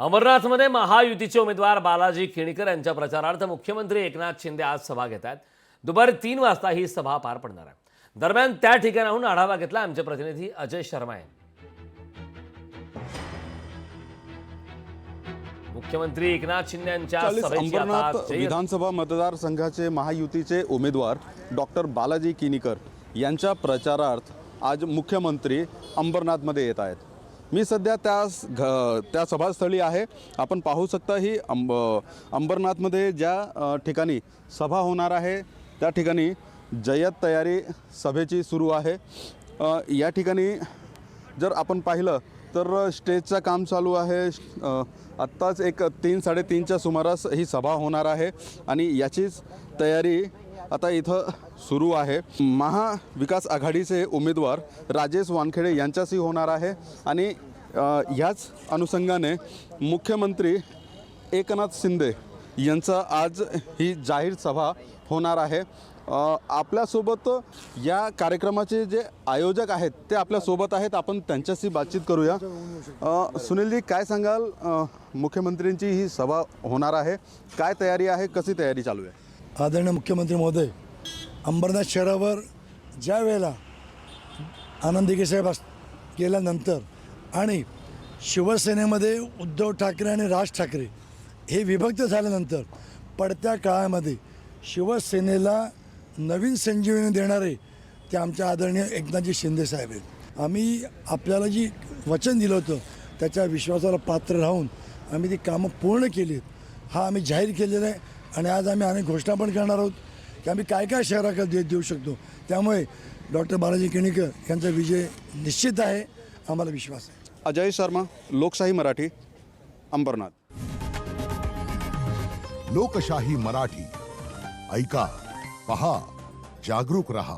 अमरनाथमध्ये महायुतीचे उमेदवार बालाजी किणीकर यांच्या प्रचारार्थ मुख्यमंत्री एकनाथ शिंदे आज सभा घेत आहेत। दुपारी 3 वाजता ही सभा पार पडणार आहे। दरम्यान त्या ठिकाणाहून आढावा घेतला आमचे प्रतिनिधी अजय शर्मा यांनी। मुख्यमंत्री एकनाथ शिंदे यांच्या सभेची अंबरनाथ आता विधानसभा मतदारसंघाचे महायुतीचे उमेदवार डॉक्टर बालाजी किणीकर यांच्या प्रचारार्थ आज मुख्यमंत्री अंबरनाथमध्ये येत आहेत। मी सध्या त्या सभास्थळी आहे। आपण पाहू शकता ही अंबरनाथमध्ये ज्या ठिकाणी सभा होणार आहे त्या ठिकाणी जय्यत तयारी सभेची सुरू आहे। या ठिकाणी जर आपण पाहिलं तर स्टेजचं काम चालू आहे। आत्ताच एक 3-3:30च्या सुमारास ही सभा होणार आहे आणि याचीच तयारी आता इथं सुरू आहे। महाविकास आघाडीचे उमेदवार राजेश वानखेडे यांच्याशी होणार आहे आणि ह्याच अनुषंगाने मुख्यमंत्री एकनाथ शिंदे यांचा आज ही जाहीर सभा होणार आहे। आपल्यासोबत या कार्यक्रमाचे जे आयोजक आहेत ते आपल्यासोबत आहेत, आपण त्यांच्याशी बातचीत करूया। सुनीलजी, काय सांगाल, मुख्यमंत्र्यांची ही सभा होणार आहे, काय तयारी आहे, कशी तयारी चालू आहे? आदरणीय मुख्यमंत्री महोदय, अंबरनाथ शहरावर ज्या वेळेला आनंद दिघे साहेब गेल्यानंतर आणि शिवसेनेमध्ये उद्धव ठाकरे आणि राज ठाकरे हे विभक्त झाल्यानंतर पडत्या काळामध्ये शिवसेनेला नवीन संजीवनी देणारे ते आमच्या आदरणीय एकनाथजी शिंदे साहेब आहेत। आम्ही आपल्याला जी वचन दिलं होतं त्याच्या विश्वासाला पात्र राहून आम्ही ती कामं पूर्ण केली आहेत, हा आम्ही जाहीर केलेला आहे। आणि आज आम्ही अनेक घोषणा पण करणार आहोत की आम्ही काय काय शहराकडे देऊ शकतो। त्यामुळे डॉक्टर बालाजी किणीकर यांचा विजय निश्चित आहे, आम्हाला विश्वास आहे। अजय शर्मा, लोकशाही मराठी, अंबरनाथ। लोकशाही मराठी, ऐका, पहा, जागरूक रहा।